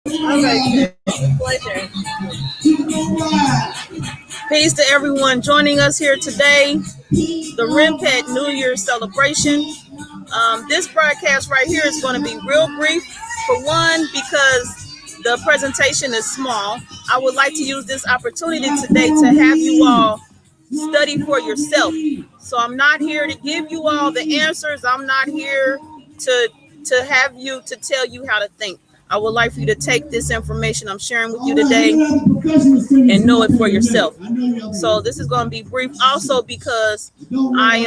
Okay, pleasure. Peace to everyone joining us here today. The RenPet New Year's celebration. This broadcast right here is going to be real brief. For one, because the presentation is small, I would like to use this opportunity today to have you all study for yourself. So I'm not here to give you all the answers. I'm not here to have you to tell you how to think. I would like for you to take this information I'm sharing with you today and know it for yourself. So this is going to be brief also because I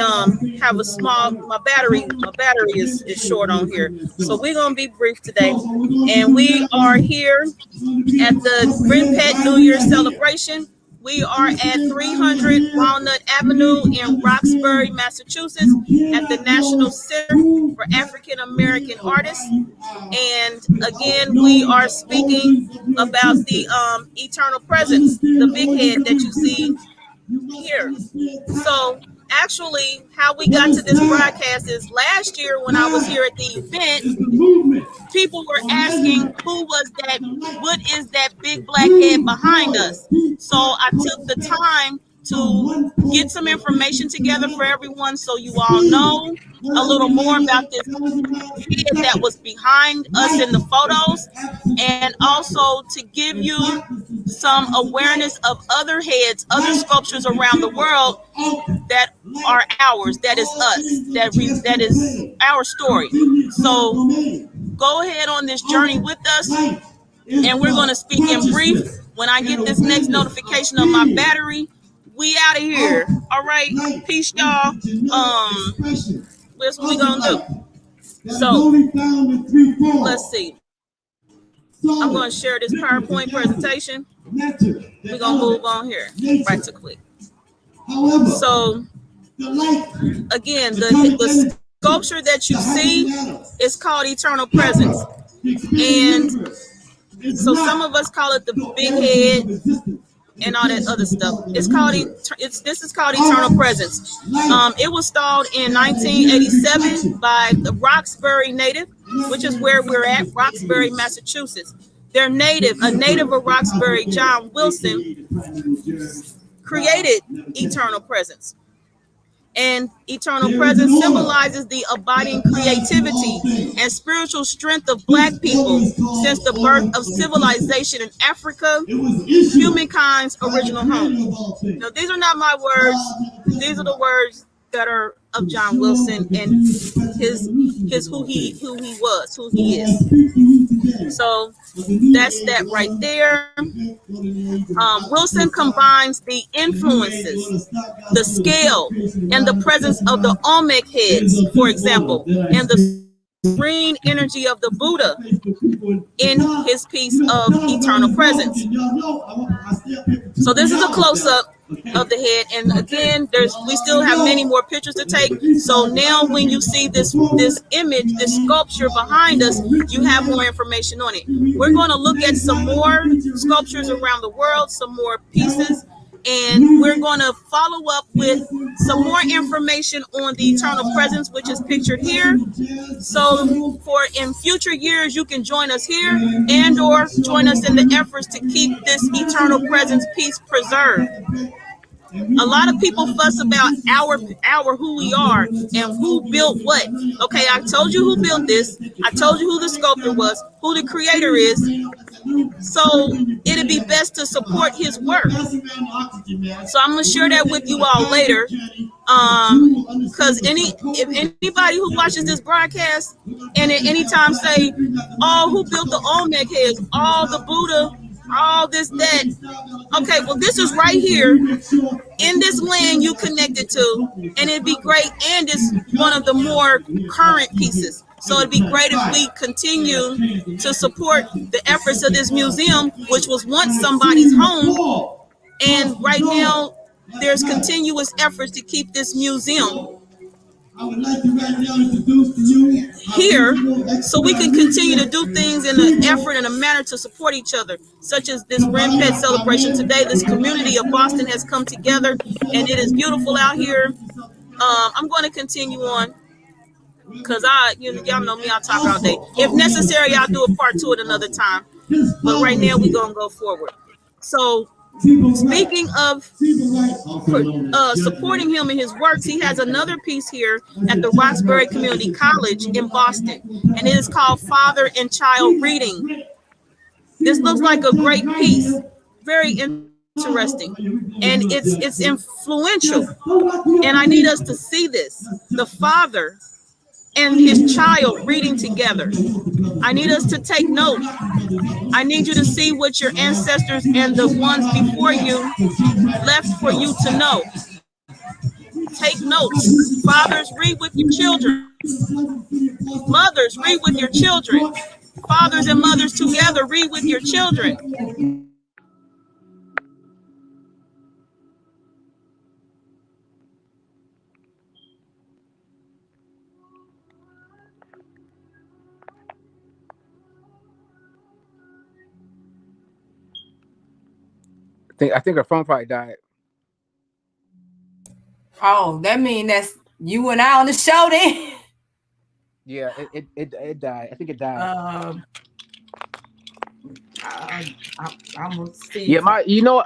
have a small my battery is short on here. So we're going to be brief today. And we are here at the RenPet New Year celebration. We are at 300 Walnut Avenue in Roxbury, Massachusetts, at the National Center for African American Artists. And again, we are speaking about the eternal presence, the big head that you see here. So actually, how we got to this broadcast is last year when I was here at the event, people were asking what is that big black head behind us? So I took the time to get some information together for everyone so you all know a little more about this head that was behind us in the photos, and also to give you some awareness of other heads, other sculptures around the world that are ours, that is us, that is our story. So go ahead on this journey with us, and we're going to speak in brief. When I get this next notification of my battery, we out of here. All right, peace, y'all. That's what we gonna do. So let's see. I'm gonna share this PowerPoint presentation. We're gonna move on here right to quick. So again, the sculpture that you see is called Eternal Presence. And so some of us call it the big head and all that other stuff. This is called Eternal Presence. It was installed in 1987 by the Roxbury native, which is where we're at, Roxbury, Massachusetts. A native of Roxbury, John Wilson, created Eternal Presence. And eternal presence symbolizes the abiding creativity and spiritual strength of Black people since the birth of civilization in Africa, humankind's original home. Now, these are not my words. These are the words that are of John Wilson and his who he is. So that's that right there. Wilson combines the influences, the scale, and the presence of the Olmec heads, for example, and the serene energy of the Buddha in his piece of Eternal Presence. So this is a close-up of the head, and again, we still have many more pictures to take. So now when you see this image, this sculpture behind us, you have more information on it. We're going to look at some more sculptures around the world, some more pieces, and we're going to follow up with some more information on the Eternal Presence, which is pictured here. So for in future years, you can join us here and or join us in the efforts to keep this Eternal Presence piece preserved. A lot of people fuss about our who we are and who built what. Okay, I told you who built this. I told you who the sculptor was, who the creator is. So it'd be best to support his work. So I'm going to share that with you all later. Because if anybody who watches this broadcast and at any time say, "Oh, who built the Olmec heads? All the Buddha, all this that." Okay, well, this is right here in this land you connected to, and it'd be great. And it's one of the more current pieces. So it'd be great if we continue to support the efforts of this museum, which was once somebody's home, and right now there's continuous efforts to keep this museum here so we can continue to do things in an effort and a manner to support each other, such as this Ren Pet celebration today. This community of Boston has come together and it is beautiful out here. I'm going to continue on because y'all know me, I'll talk all day. If necessary, I'll do a part 2 at another time, but right now we're going to go forward. So speaking of supporting him in his works, he has another piece here at the Roxbury Community College in Boston, and it is called Father and Child Reading. This looks like a great piece, very interesting, and it's influential, and I need us to see this. The father and his child reading together. I need us to take note. I need you to see what your ancestors and the ones before you left for you to know. Take notes. Fathers, read with your children. Mothers, read with your children. Fathers and mothers together, read with your children. I think her phone probably died. Oh, that means that's you and I on the show then. Yeah, it died. I think it died. I'm gonna see. Yeah,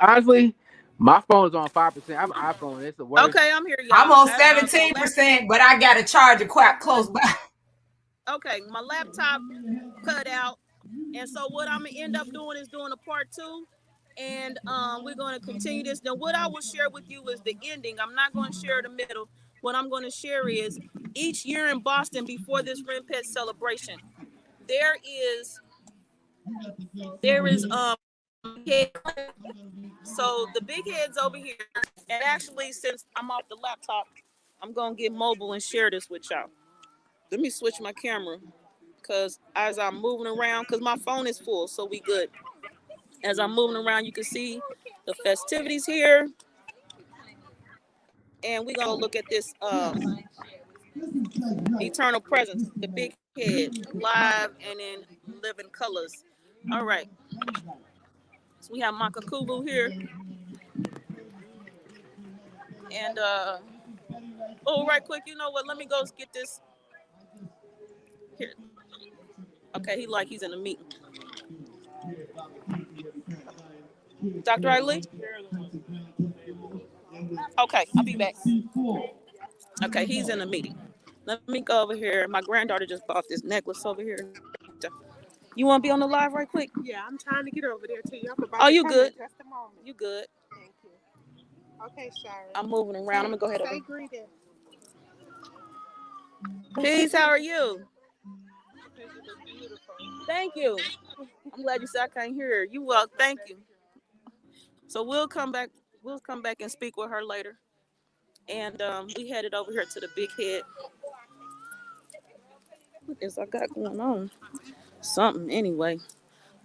honestly, my phone's on 5%. I have an iPhone. It's the worst. Okay, I'm here, y'all. I'm on 17%, but I got a charger quite close by. Okay, my laptop cut out, and so what I'm gonna end up doing is doing a part 2, and we're going to continue this. Now, what I will share with you is the ending. I'm not going to share the middle. What I'm going to share is each year in Boston before this Ren Pet celebration, there is head. So the big head's over here, and actually, since I'm off the laptop, I'm gonna get mobile and share this with y'all. Let me switch my camera, because as I'm moving around, because my phone is full, so we good. As I'm moving around, you can see the festivities here, and we're gonna look at this eternal presence, the big head, live and in living colors. All right. So we have Makakubu here. And right quick, you know what? Let me go get this here. Okay, he's in a meeting. Dr. Ali? Okay, I'll be back. Okay, he's in a meeting. Let me go over here. My granddaughter just bought this necklace over here. You want to be on the live right quick? Yeah, I'm trying to get over there to you. Oh, you good? Just a moment. You good? Thank you. Okay, Shari. I'm moving around. I'm gonna go ahead. Say greeting. Peace. How are you? You look beautiful. Thank you. I'm glad you said I can't hear her. You well. Thank you. So we'll come back. We'll come back and speak with her later. And we headed over here to the big head. What is I got going on? Something anyway.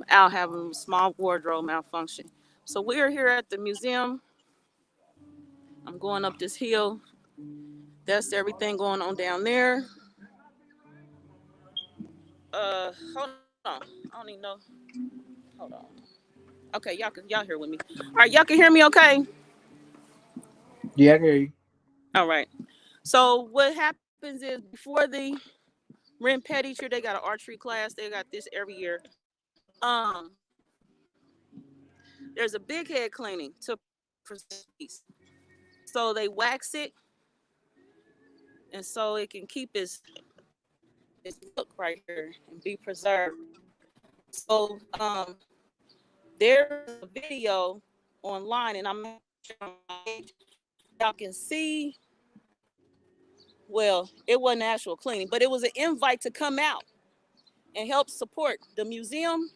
Al having a small wardrobe malfunction. So we're here at the museum. I'm going up this hill. That's everything going on down there. Hold on. I don't even know. Hold on. Okay, y'all here with me. All right, y'all can hear me okay? Yeah, I can hear you. All right. So what happens is before the Ren Pet each year, they got an archery class. They got this every year. There's a big head cleaning to present peace. So they wax it, and so it can keep its look right here and be preserved. So there's a video online, and I'm on my page. Y'all can see Well, it wasn't actual cleaning, but it was an invite to come out and help support the museum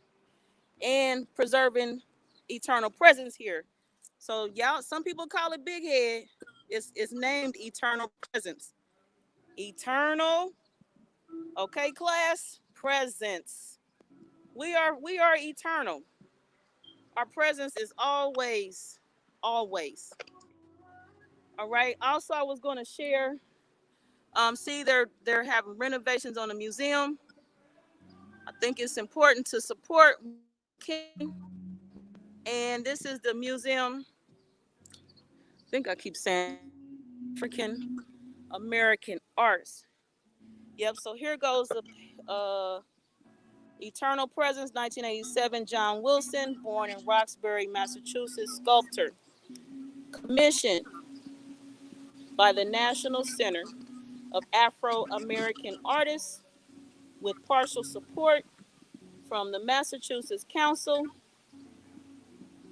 and preserving eternal presence here. So y'all, some people call it Big Head. It's named Eternal Presence. Eternal, okay, class, presence. We are eternal. Our presence is always, always. All right. Also, I was going to share. See, they're having renovations on the museum. I think it's important to support. And this is the museum. I think I keep saying African American arts. Yep. So here goes the Eternal Presence, 1987. John Wilson, born in Roxbury, Massachusetts, sculptor, commissioned by the National Center of Afro-American Artists with partial support from the Massachusetts Council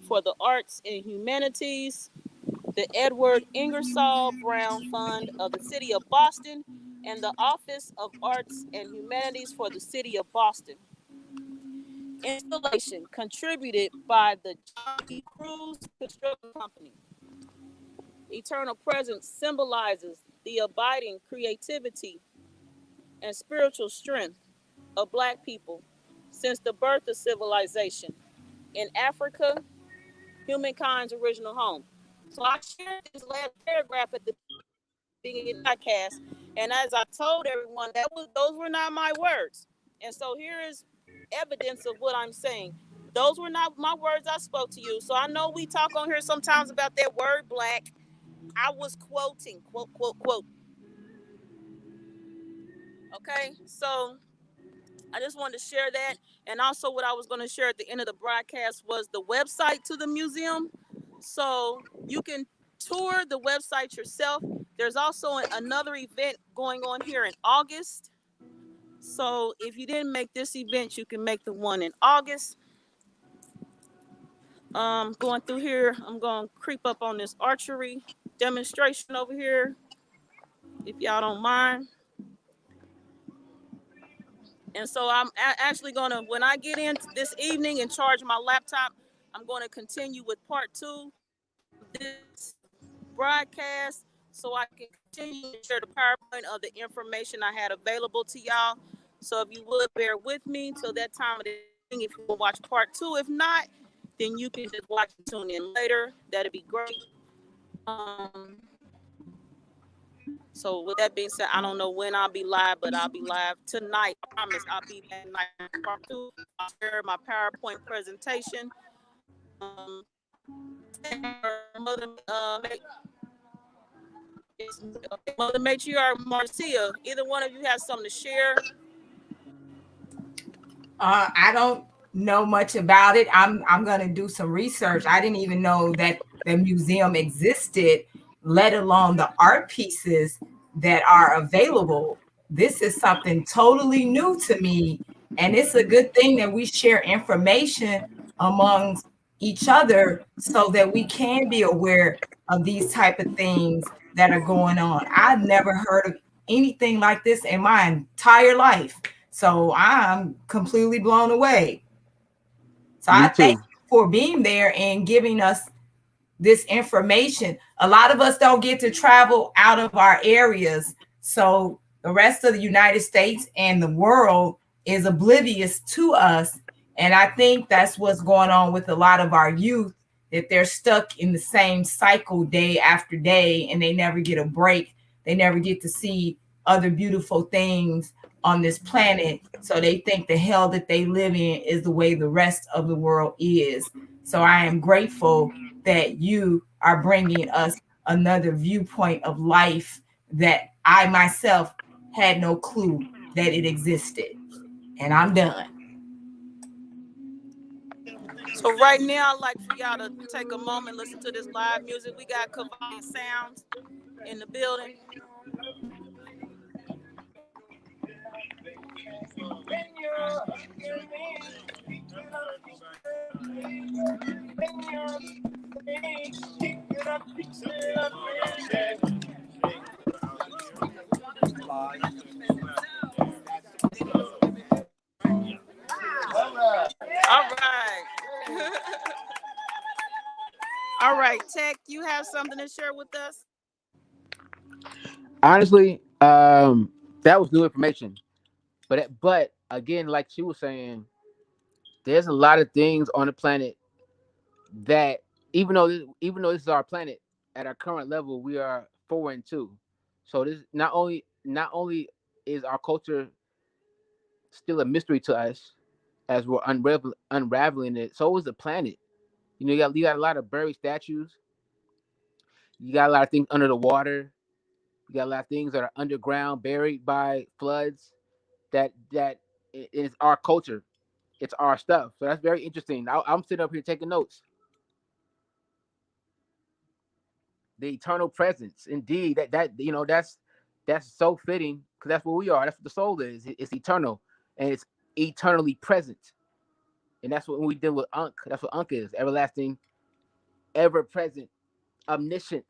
for the Arts and Humanities, the Edward Ingersoll Brown Fund of the City of Boston, and the Office of Arts and Humanities for the City of Boston. Installation contributed by the John B. Cruz Construction Company. Eternal Presence symbolizes the abiding creativity and spiritual strength of Black people since the birth of civilization in Africa, humankind's original home. So I shared this last paragraph at the beginning of the podcast, and as I told everyone, those were not my words. And so here is evidence of what I'm saying. Those were not my words I spoke to you. So I know we talk on here sometimes about that word Black. I was quoting, quote, quote, quote. Okay, so I just wanted to share that. And also what I was going to share at the end of the broadcast was the website to the museum. So you can tour the website yourself. There's also another event going on here in August. So if you didn't make this event, you can make the one in August. Going through here, I'm going to creep up on this archery demonstration over here, if y'all don't mind. And so I'm actually going to, when I get in this evening and charge my laptop, I'm going to continue with part 2 of this broadcast so I can continue to share the PowerPoint of the information I had available to y'all. So if you would bear with me till that time of the evening, if you will watch part 2. If not, then you can just watch and tune in later. That'd be great. So with that being said, I don't know when I'll be live, but I'll be live tonight. I promise I'll be back tonight. Part 2. I'll share my PowerPoint presentation. Mother Matriarch Marcia, either one of you has something to share? I don't know much about it. I'm gonna do some research. I didn't even know that the museum existed, let alone the art pieces that are available. This is something totally new to me, and it's a good thing that we share information amongst each other so that we can be aware of these type of things that are going on. I've never heard of anything like this in my entire life. So I'm completely blown away. So I thank you for being there and giving us this information. A lot of us don't get to travel out of our areas. So the rest of the United States and the world is oblivious to us. And I think that's what's going on with a lot of our youth, that they're stuck in the same cycle day after day, and they never get a break. They never get to see other beautiful things on this planet. So they think the hell that they live in is the way the rest of the world is. So I am grateful that you are bringing us another viewpoint of life that I myself had no clue that it existed. And I'm done. So right now, I'd like for y'all to take a moment, listen to this live music. We got Kavaya Sounds in the building. right, Tech, you have something to share with us? Honestly, that was new information. But again, like she was saying, there's a lot of things on the planet that even though this is our planet at our current level, we are foreign too. So this not only is our culture still a mystery to us as we're unraveling it, so is the planet. You got a lot of buried statues. You got a lot of things under the water. You got a lot of things that are underground, buried by floods. That is our culture. It's our stuff. So that's very interesting. I'm sitting up here taking notes. The eternal presence, indeed. That's so fitting because that's what we are. That's what the soul is. It's eternal and it's eternally present. And that's what when we deal with Ankh. That's what Ankh is. Everlasting, ever present, omniscient.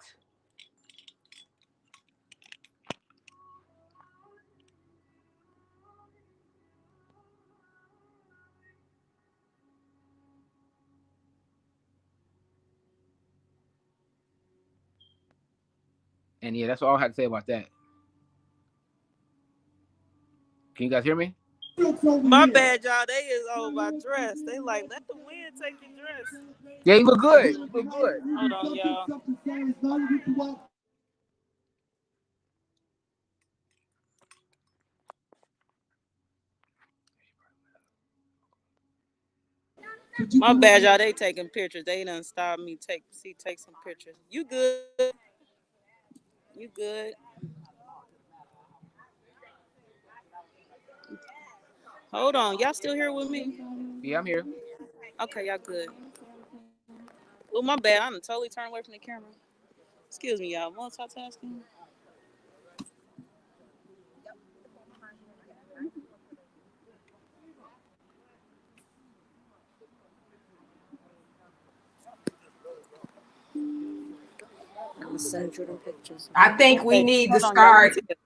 And yeah, that's all I had to say about that. Can you guys hear me? My bad, y'all. They is over my dress. They like, let the wind take your dress. Yeah, you look good. You look good. Hold on, y'all. My bad, y'all. They taking pictures. They done stop me. Take some pictures. You good? You good? Hold on. Y'all still here with me? Yeah, I'm here. Okay, y'all good. Oh, my bad. I'm totally turned away from the camera. Excuse me, y'all. Multitasking. I'm gonna send you the pictures. I think we Hey, need to hold on, y'all. Let me start see it.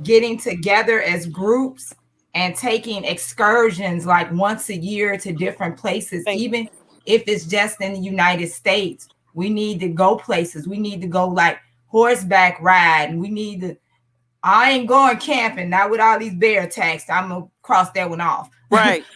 getting together as groups and taking excursions like once a year to different places, Thank you. even if it's just in the United States. We need to go places. We need to go like horseback ride, and we need to. I ain't going camping, not with all these bear attacks. I'm gonna cross that one off. Right.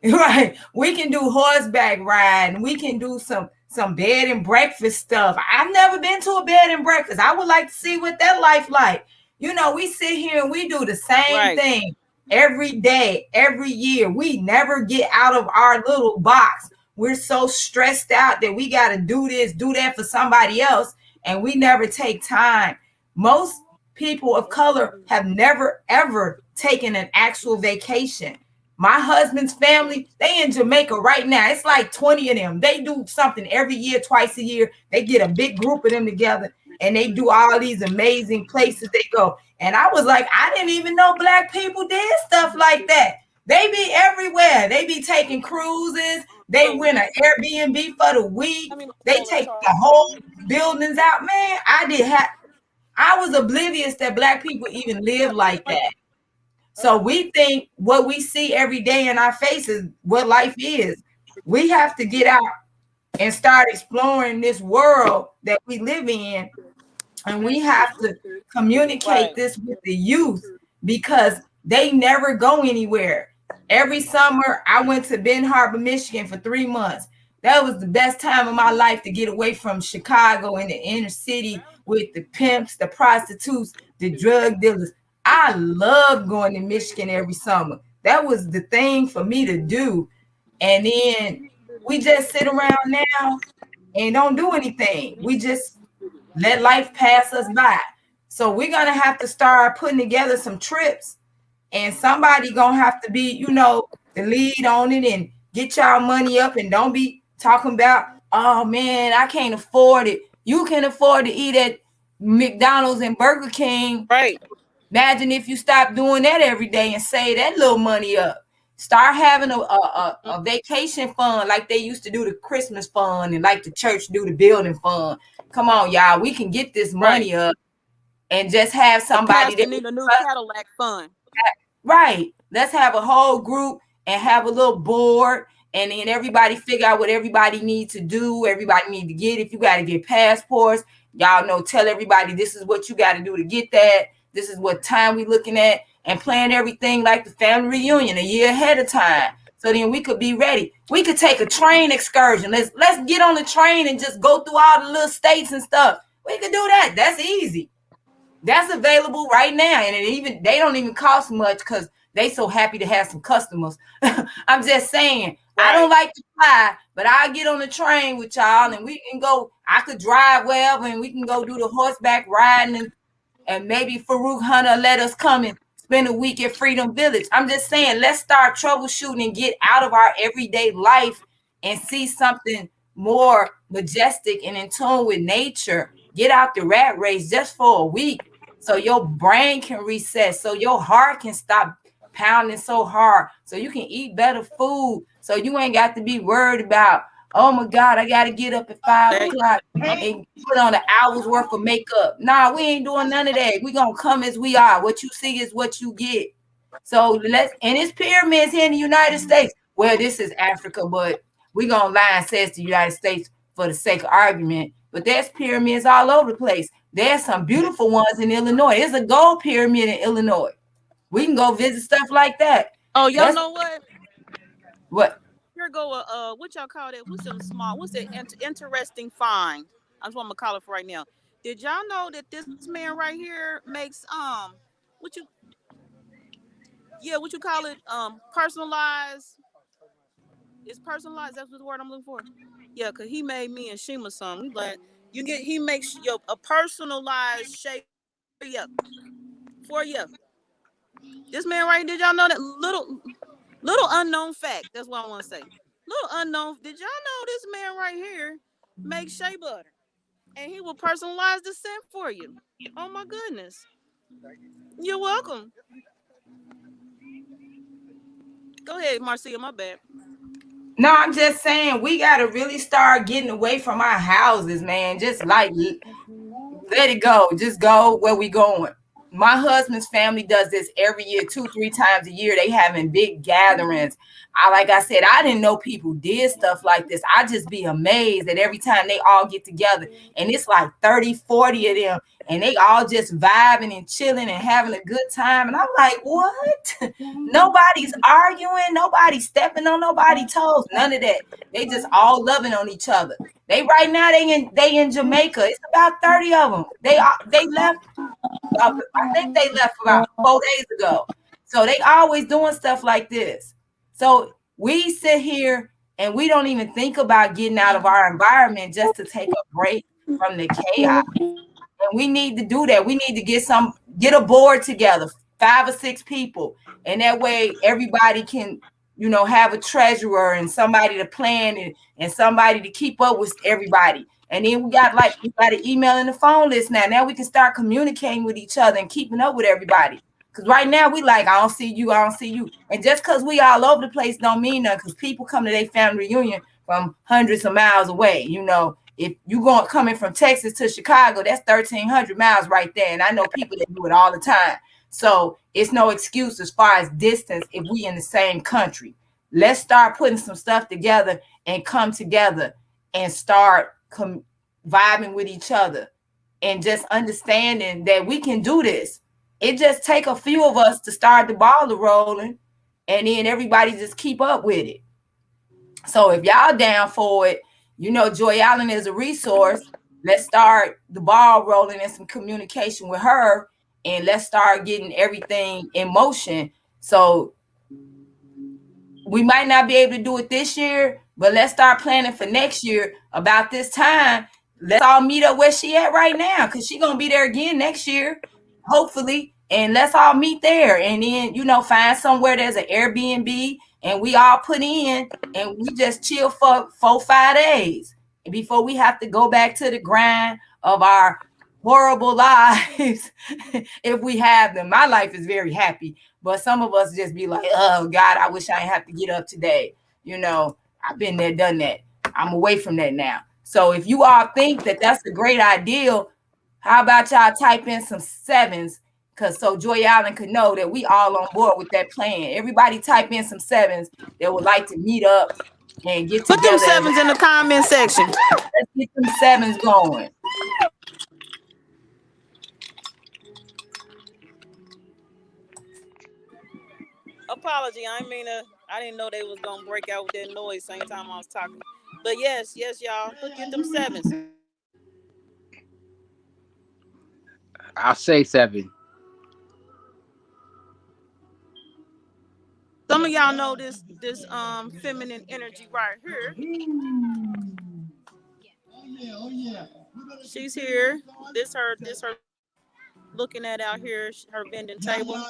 Right. We can do horseback ride, and we can do some bed and breakfast stuff. I've never been to a bed and breakfast. I would like to see what that life like. We sit here and we do the same Right. thing every day, every year. We never get out of our little box. We're so stressed out that we got to do this, do that for somebody else, and we never take time. Most people of color have never ever taken an actual vacation. My husband's family, they in Jamaica right now. It's like 20 of them. They do something every year, twice a year. They get a big group of them together and they do all these amazing places they go. And I was like, I didn't even know Black people did stuff like that. They be everywhere. They be taking cruises. They rent an Airbnb for the week. They take the whole buildings out. Man, I was oblivious that Black people even live like that. So we think what we see every day in our faces, what life is. We have to get out and start exploring this world that we live in. And we have to communicate this with the youth because they never go anywhere. Every summer, I went to Ben Harbor, Michigan for 3 months. That was the best time of my life to get away from Chicago in the inner city with the pimps, the prostitutes, the drug dealers. I love going to Michigan every summer. That was the thing for me to do. And then we just sit around now and don't do anything. We just let life pass us by. So we're going to have to start putting together some trips, and somebody going to have to be, the lead on it and get y'all money up, and don't be talking about, oh man, I can't afford it. You can afford to eat at McDonald's and Burger King. Right. Imagine if you stop doing that every day and save that little money up. Start having a vacation fund like they used to do the Christmas fund and like the church do the building fund. Come on, y'all. We can get this money up and just have somebody that need a new Cadillac fund. Right. Let's have a whole group and have a little board and then everybody figure out what everybody needs to do. Everybody need to get, if you got to get passports, y'all know, tell everybody this is what you got to do to get that. This is what time we looking at, and plan everything like the family reunion a year ahead of time. So then we could be ready. We could take a train excursion. Let's get on the train and just go through all the little states and stuff. We could do that. That's easy. That's available right now, and they don't even cost much because they so happy to have some customers. I'm just saying, right. I don't like to fly, but I'll get on the train with y'all, and we can go. I could drive wherever, and we can go do the horseback riding, and maybe Farouk Hunter let us come and spend a week at Freedom Village. I'm just saying, let's start troubleshooting and get out of our everyday life and see something more majestic and in tune with nature. Get out the rat race just for a week so your brain can reset, so your heart can stop pounding so hard, so you can eat better food, so you ain't got to be worried about, oh my God, I got to get up at 5 o'clock and put on an hour's worth of makeup. Nah, we ain't doing none of that. We going to come as we are. What you see is what you get. So and it's pyramids here in the United States. Well, this is Africa, but we going to lie and say it's the United States for the sake of argument. But there's pyramids all over the place. There's some beautiful ones in Illinois. There's a gold pyramid in Illinois. We can go visit stuff like that. Oh, y'all know what? What? Here go what y'all call that? What's some small? What's that interesting find? That's what I'm gonna call it for right now. Did y'all know that this man right here makes what you call it? Personalized. It's personalized. That's the word I'm looking for. Yeah, cause he made me and Shima some. He like he makes a personalized shape for you. This man right here, did y'all know that little unknown fact? That's what I want to say. Little unknown. Did y'all know this man right here makes shea butter, and he will personalize the scent for you? Oh my goodness! You're welcome. Go ahead, Marcia. My bad. No, I'm just saying we got to really start getting away from our houses, man. Just like let it go. Just go where we going. My husband's family does this every year, 2-3 times a year. They having big gatherings. Like I said, I didn't know people did stuff like this. I just be amazed that every time they all get together, and it's like 30, 40 of them, and they all just vibing and chilling and having a good time. And I'm like, what? Nobody's arguing. Nobody's stepping on nobody's toes. None of that. They just all loving on each other. They in Jamaica. It's about 30 of them. They left. I think they left about 4 days ago. So they always doing stuff like this. So we sit here and we don't even think about getting out of our environment just to take a break from the chaos. And we need to do that. We need to get a board together, 5 or 6 people. And that way everybody can, have a treasurer and somebody to plan and somebody to keep up with everybody. And then we got an email and the phone list now. Now we can start communicating with each other and keeping up with everybody. Because right now we I don't see you, I don't see you. And just because we all over the place don't mean nothing, because people come to their family reunion from hundreds of miles away. If you coming from Texas to Chicago, that's 1,300 miles right there. And I know people that do it all the time. So it's no excuse as far as distance if we in the same country. Let's start putting some stuff together and come together and start vibing with each other and just understanding that we can do this. It just take a few of us to start the ball rolling, and then everybody just keep up with it. So if y'all down for it, Joy Allen is a resource. Let's start the ball rolling and some communication with her, and let's start getting everything in motion. So we might not be able to do it this year, but let's start planning for next year. About this time, let's all meet up where she at right now, because she's going to be there again next year, hopefully. And let's all meet there. And then, find somewhere there's an Airbnb, and we all put in, and we just chill for 4-5 days before we have to go back to the grind of our horrible lives if we have them. My life is very happy, but some of us just be like, oh God, I wish I didn't have to get up today. I've been there, done that. I'm away from that now. So if you all think that that's a great ideal, how about y'all type in some 7s, so Joy Allen could know that we all on board with that plan. Everybody type in some 7s that would like to meet up and get Put them together. sevens in the comment section. Let's get them sevens going. Apology, I didn't know they was gonna break out with that noise same time I was talking. But yes, y'all, get them sevens. I'll say 7. Some of y'all know this feminine energy right here. Oh yeah. She's here. This her looking at out here, her vending table.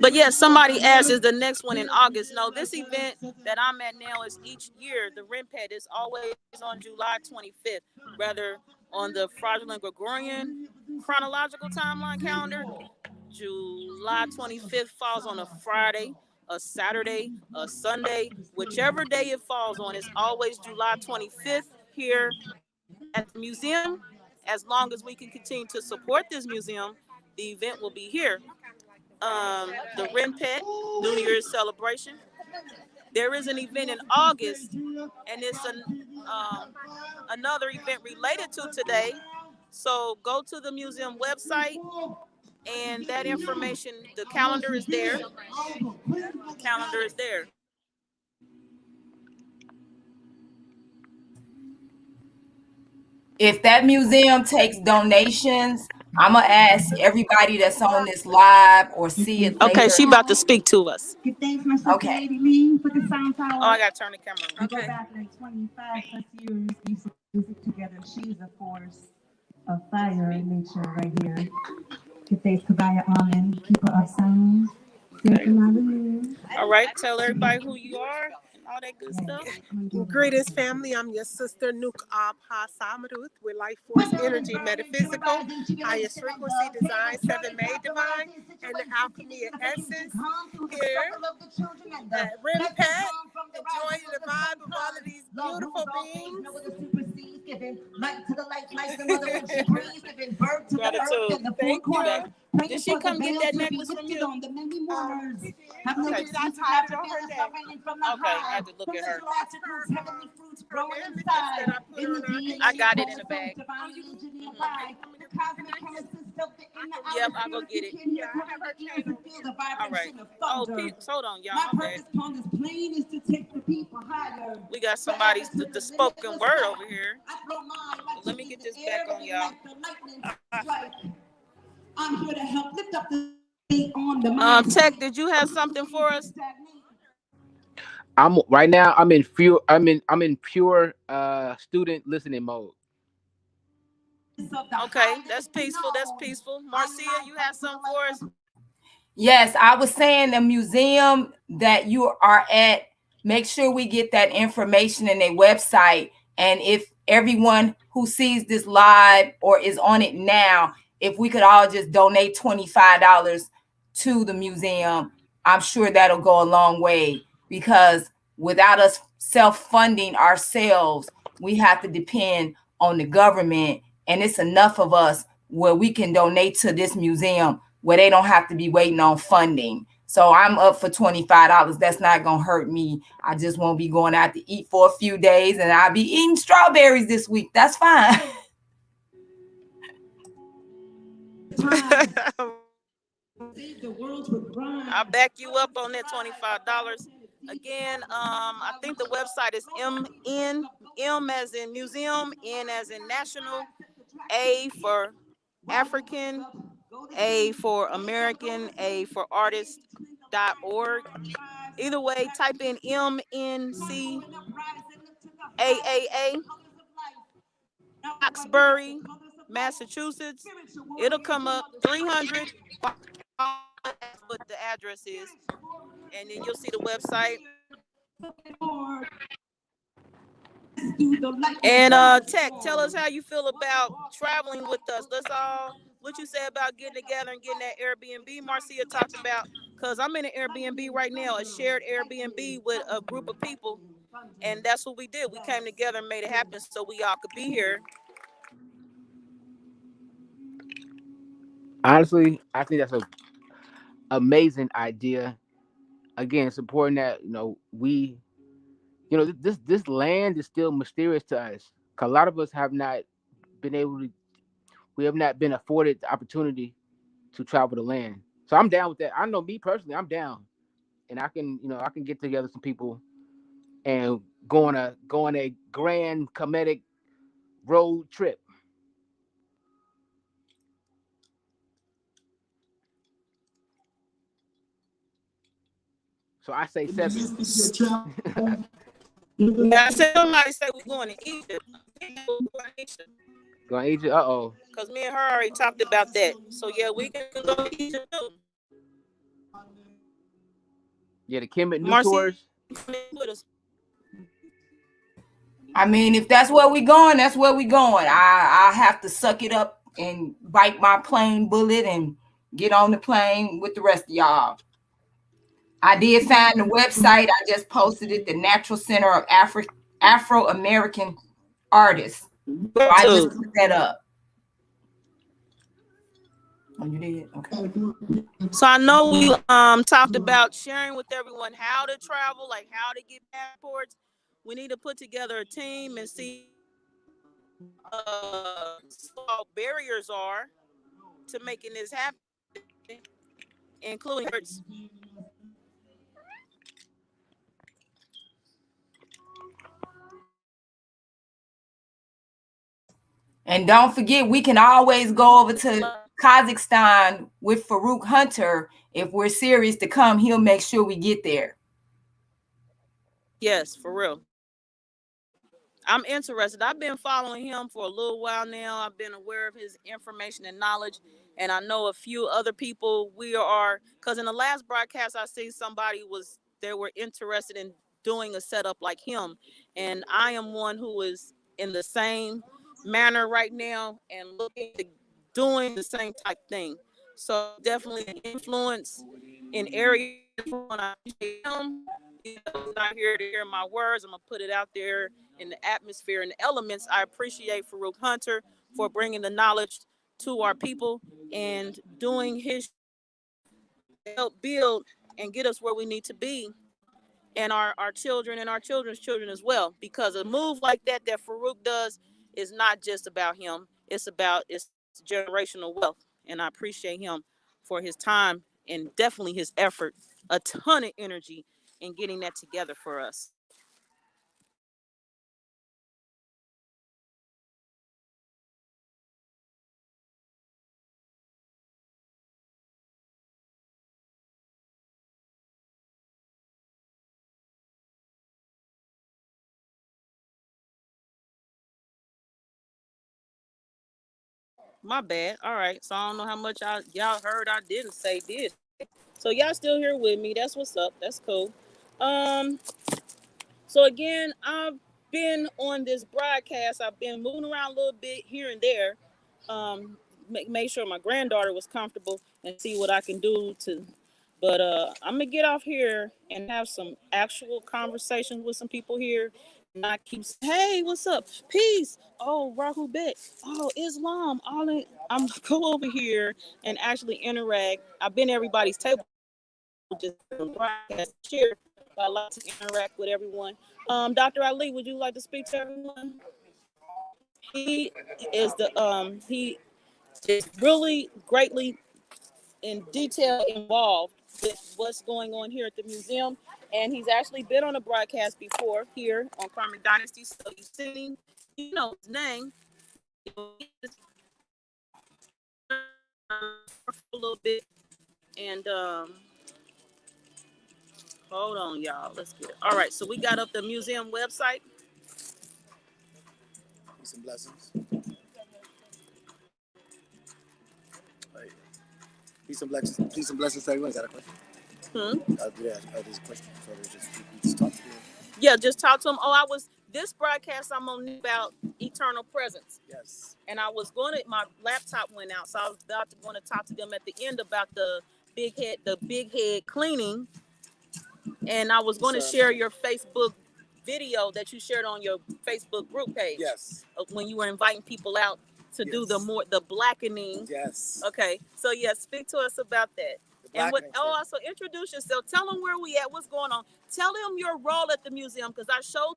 But yes, somebody asked, is the next one in August? No, this event that I'm at now is each year. The RIMPET is always on July 25th, rather on the fraudulent Gregorian chronological timeline calendar. July 25th falls on a Friday, a Saturday, a Sunday, whichever day it falls on. It's always July 25th here at the museum. As long as we can continue to support this museum, the event will be here. The RIMPET New Year's celebration. There is an event in August, and it's another event related to today. So go to the museum website, and that information, the calendar is there. The calendar is there. If that museum takes donations, I'm gonna ask everybody that's on this live or see it later. Okay, she about to speak to us. Give thanks, my sister Okay. Lady Lee, for the sound power. Oh, I gotta turn the camera on. We go back like 25 plus years. We used to music together. She's a force of fire in nature right here. Give thanks to Kabaya Almond, keeper of sound. All right, tell everybody who you are and all that good stuff. Greetings, family. I'm your sister, Nuk Abha Samaruth, with Life Force Energy Metaphysical, Highest Frequency Design, 7 Made Divine, and the Alchemy of Essence here at RIMPET, enjoying the vibe of all of these beautiful beings. Gratitude. Thank you. Did she come get that necklace from you? Okay, I had to look at her. I got it in the bag. Yep, I'll go get it. All right. Oh, hold on, y'all. My bad. We got somebody's the spoken word over here. Let me get this back on, y'all. I'm here to help lift up the on the Tech, did you have something for us? I'm in pure student listening mode. Okay, that's peaceful. Marcia, you have something for us? Yes, I was saying the museum that you are at, make sure we get that information in their website. And if everyone who sees this live or is on it now, if we could all just donate $25 to the museum, I'm sure that'll go a long way, because without us self-funding ourselves, we have to depend on the government. And it's enough of us where we can donate to this museum where they don't have to be waiting on funding. So I'm up for $25. That's not going to hurt me. I just won't be going out to eat for a few days, and I'll be eating strawberries this week. That's fine. I'll back you up on that $25. Again, I think the website is M as in museum, N as in national, A for African, A for American, A for artist.org. Either way, type in MNCAAA, Roxbury, Massachusetts. It'll come up 300. What the address is, and then you'll see the website. And Tech, tell us how you feel about traveling with us. What you say about getting together and getting that Airbnb Marcia talked about, because I'm in an Airbnb right now, a shared Airbnb with a group of people, and that's what we did. We came together and made it happen so we all could be here. Honestly, I think that's an amazing idea. again, it's important that we, this land is still mysterious to us. 'Cause a lot of us have not been able to, we have not been afforded the opportunity to travel the land. So I'm down with that. I know me personally, I'm down, and I can get together some people and go on a grand comedic road trip. So I say 7. Now, somebody say we're going to Egypt. Going to Egypt. Uh-oh. Because me and her already talked about that. So, yeah, we can go to Egypt too. Yeah, the Kemet New Marcy, Tours. with us. I mean, if that's where we going, that's where we going. I have to suck it up and bite my plane bullet and get on the plane with the rest of y'all. I did find the website. I just posted it, the Natural Center of Afro-American Artists. So I just put that up. Oh, you did? Okay. So I know we talked about sharing with everyone how to travel, like how to get passports. We need to put together a team and see what barriers are to making this happen, including And don't forget, we can always go over to Kazakhstan with Farouk Hunter. If we're serious to come, he'll make sure we get there. Yes, for real. I'm interested. I've been following him for a little while now. I've been aware of his information and knowledge, and I know a few other people. We are, because in the last broadcast, I see somebody they were interested in doing a setup like him, and I am one who is in the same manner right now and looking at doing the same type thing. So definitely an influence in areas when I appreciate him. He's not here to hear my words. I'm gonna put it out there in the atmosphere and the elements. I appreciate Farouk Hunter for bringing the knowledge to our people and doing his help build and get us where we need to be, and our children and our children's children as well. Because a move like that Farouk does is not just about him. It's generational wealth, and I appreciate him for his time and definitely his effort. A ton of energy in getting that together for us. My bad. All right. So I don't know how much y'all heard I didn't say this. So y'all still here with me. That's what's up. That's cool. So again, I've been on this broadcast. I've been moving around a little bit here and there. Make sure my granddaughter was comfortable and see what I can do to. But I'm gonna get off here and have some actual conversations with some people here. And I keep saying, hey, what's up? Peace. Oh, Rahu Bet. Oh, Islam. I'm gonna go over here and actually interact. I've been at everybody's table, just broadcast share. I like to interact with everyone. Dr. Ali, would you like to speak to everyone? He is he is really greatly in detail involved with what's going on here at the museum, and he's actually been on a broadcast before here on Karmic Dynasty, so you've seen, you know his name. A little bit, and hold on, y'all. Let's get it. All right, so we got up the museum website. Peace and blessings. Peace and blessings to everyone. Is that a question? There's a question. So just talk to you. Yeah, just talk to him. This broadcast I'm on about eternal presence. Yes. And I was my laptop went out, so I was about to talk to them at the end about the big head cleaning. And I was going to share your Facebook video that you shared on your Facebook group page. Yes. When you were inviting people out to do the blackening. Yes. Okay. So yeah, speak to us about that. And Blackening also introduce yourself. Tell them where we at, what's going on. Tell them your role at the museum, because I showed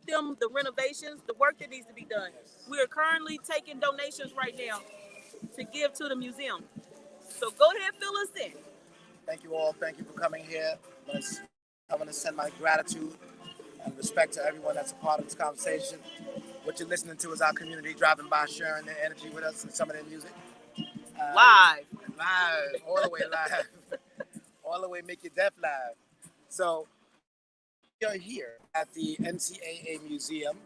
them the renovations, the work that needs to be done. We are currently taking donations right now to give to the museum. So go ahead, fill us in. Thank you all. Thank you for coming here. I want to send my gratitude and respect to everyone that's a part of this conversation. What you're listening to is our community driving by, sharing their energy with us and some of their music. Live, all the way live, all the way make you deaf live. So we are here at the NCAA Museum,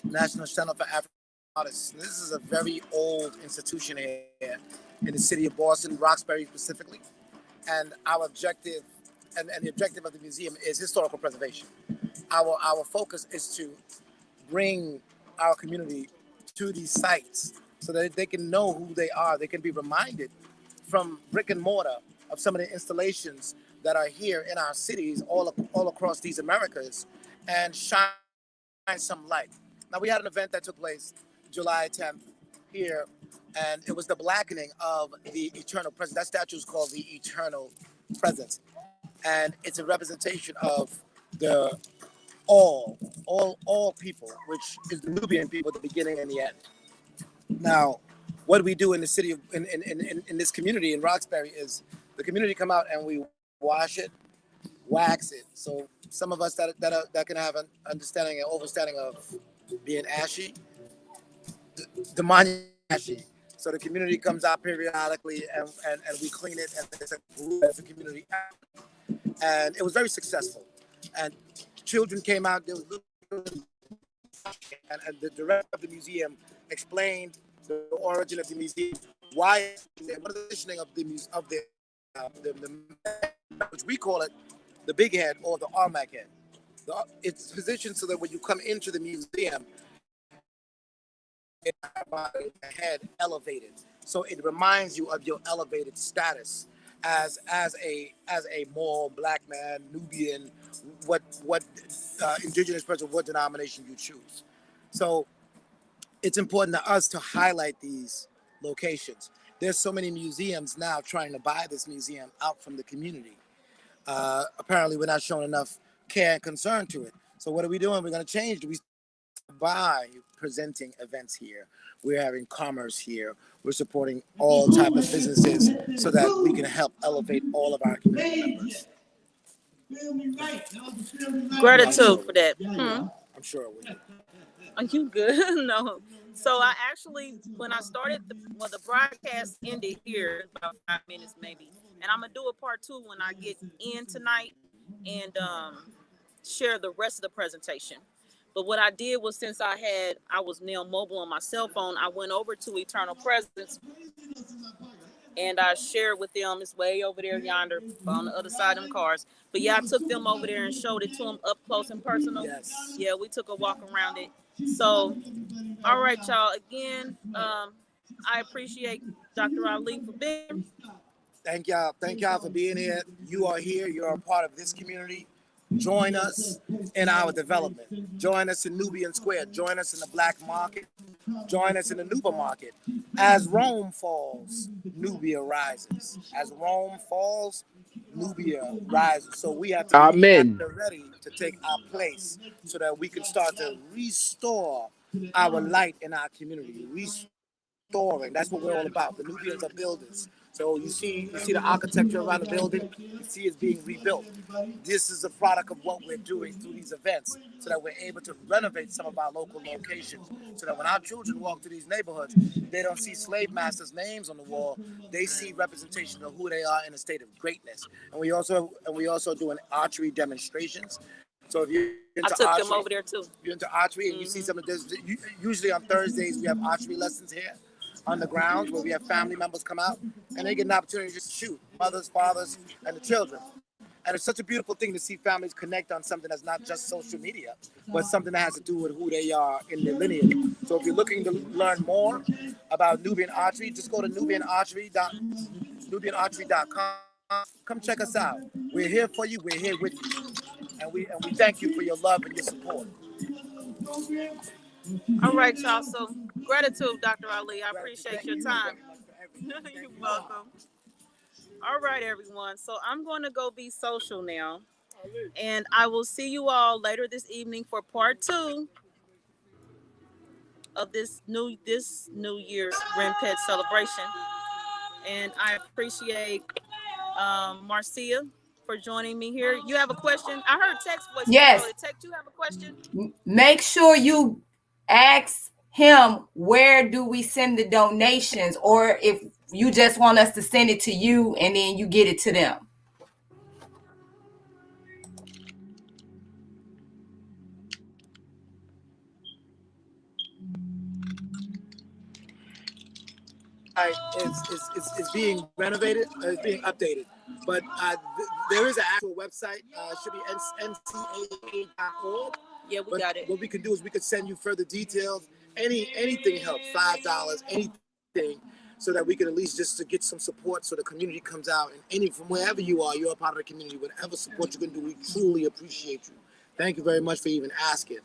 National Center for African Artists. And this is a very old institution here in the city of Boston, Roxbury specifically. And our objective, and the objective of the museum is historical preservation. Our focus is to bring our community to these sites so that they can know who they are. They can be reminded from brick and mortar of some of the installations that are here in our cities all across these Americas and shine some light. Now, we had an event that took place July 10th here, and it was the blackening of the Eternal Presence. That statue is called the Eternal Presence, and it's a representation of the all people, which is the Nubian people, the beginning and the end. Now, what we do in the city of in this community in Roxbury is the community come out and we wash it, wax it. So some of us that can have an understanding and overstanding of being ashy, the monument ashy. So the community comes out periodically and we clean it, and it's a group as a community. And it was very successful. And children came out, there was and the director of the museum explained the origin of the museum, why, what is the positioning of the which we call it the big head or the Armac head. It's positioned so that when you come into the museum, it's the head elevated, so it reminds you of your elevated status as a Mole, black man, Nubian, what indigenous person, what denomination you choose. So it's important to us to highlight these locations. There's so many museums now trying to buy this museum out from the community. Apparently, we're not showing enough care and concern to it. So what are we doing? We're going to change. We by presenting events here. We're having commerce here. We're supporting all type of businesses so that we can help elevate all of our community members. Gratitude for that. I'm sure it will. Are you good? No. So I actually, when I started, the broadcast ended here about 5 minutes maybe, and I'm gonna do a part 2 when I get in tonight and share the rest of the presentation. But what I did was, since I was now mobile on my cell phone, I went over to Eternal Presence and I shared with them. It's way over there yonder on the other side of them cars. But yeah, I took them over there and showed it to them up close and personal. Yes. Yeah, we took a walk around it. So, all right, y'all. Again, I appreciate Dr. Ali for being. Thank y'all for being here. You are here. You're a part of this community. Join us in our development. Join us in Nubian Square. Join us in the Black Market. Join us in the Nuba Market. As Rome falls, Nubia rises. As Rome falls, Nubia rises. So we have to be ready to take our place so that we can start to restore our light in our community. Restoring. That's what we're all about. The Nubians are builders. So you see the architecture around the building. You see it's being rebuilt. This is a product of what we're doing through these events, so that we're able to renovate some of our local locations, so that when our children walk through these neighborhoods, they don't see slave masters' names on the wall. They see representation of who they are in a state of greatness. And we also doing archery demonstrations. So if you're into I took archery, them over there too. You're into archery, and you see some of this. Usually on Thursdays we have archery lessons here on the grounds, where we have family members come out and they get an opportunity to just shoot, mothers, fathers, and the children. And it's such a beautiful thing to see families connect on something that's not just social media, but something that has to do with who they are in their lineage. So if you're looking to learn more about Nubian archery, just go to nubianarchery.com. Come check us out. We're here for you. We're here with you. And we thank you for your love and your support. All right, y'all. So gratitude, Dr. Ali. I appreciate your time. You're welcome. All right, everyone. So I'm going to go be social now, and I will see you all later this evening for part 2 of this New Year's Ren Pet celebration. And I appreciate Marcia for joining me here. You have a question? I heard text voice. Yes. So text, you have a question? Make sure you ask him, where do we send the donations, or if you just want us to send it to you and then you get it to them. It's being renovated, it's being updated, but there is an actual website. Should be ncaa.org. Yeah, we got it. What we can do is we could send you further details. Anything helps. $5, anything, so that we can at least just to get some support, so the community comes out, and from wherever you are, you're a part of the community. Whatever support you can do, we truly appreciate you. Thank you very much for even asking.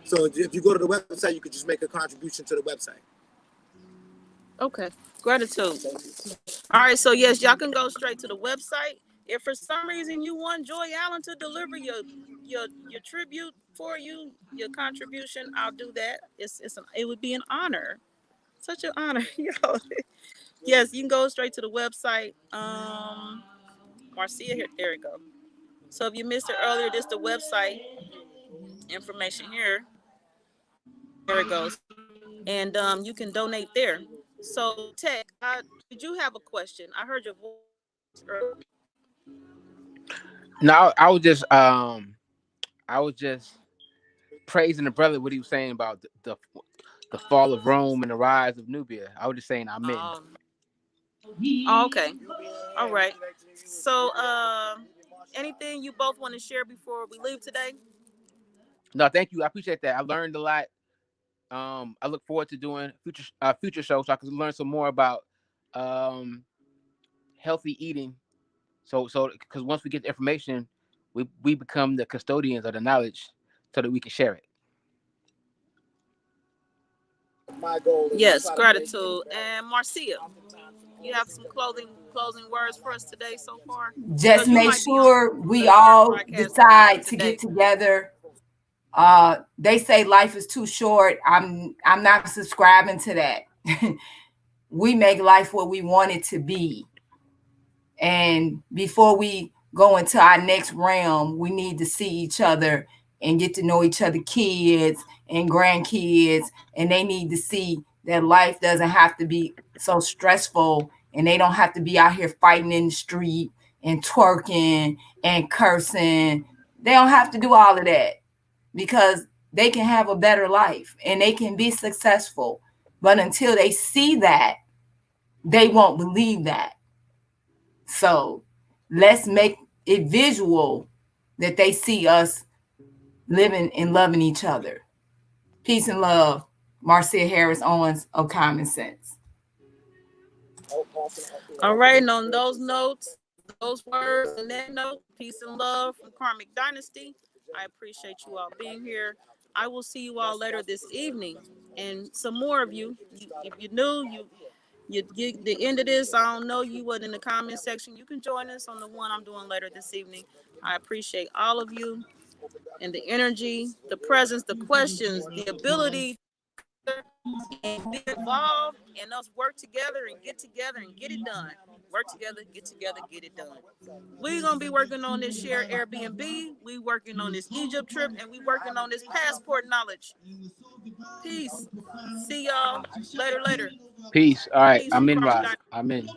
So if you go to the website, you could just make a contribution to the website. Okay, gratitude. All right, so yes, y'all can go straight to the website. If for some reason you want Joy Allen to deliver your tribute for you, your contribution, I'll do that. It would be an honor, such an honor. Yes, you can go straight to the website. Marcia, here, there we go. So if you missed it earlier, this is the website information here. There it goes, and you can donate there. So, Tech, did you have a question? I heard your voice earlier. No, I was just praising the brother what he was saying about the fall of Rome and the rise of Nubia. I was just saying amen. Okay. All right. So, anything you both want to share before we leave today? No, thank you. I appreciate that. I learned a lot. I look forward to doing future shows so I can learn some more about healthy eating. So because once we get the information, we become the custodians of the knowledge so that we can share it. My goal is yes, gratitude. And Marcia, you have some closing words for us today so far? Just make sure we all decide to get together. They say life is too short. I'm not subscribing to that. We make life what we want it to be. And before we go into our next realm, we need to see each other and get to know each other, kids and grandkids. And they need to see that life doesn't have to be so stressful, and they don't have to be out here fighting in the street and twerking and cursing. They don't have to do all of that, because they can have a better life and they can be successful. But until they see that, they won't believe that. So let's make it visual that they see us living and loving each other. Peace and love. Marcia Harris Owens of Common Sense. All right, and on those notes, those words, and that note, peace and love from Karmic Dynasty. I appreciate you all being here. I will see you all later this evening, and some more of you. If you knew you get the end of this, I don't know, you wasn't in the comment section, you can join us on the one I'm doing later this evening. I appreciate all of you and the energy, the presence, the questions, the ability and be involved, and us work together and get it done. Work together, get it done. We're gonna be working on this share Airbnb. We working on this Egypt trip, and we working on this passport knowledge. Peace. See y'all later. Peace. All right. Peace. I'm in, Rod. I'm in.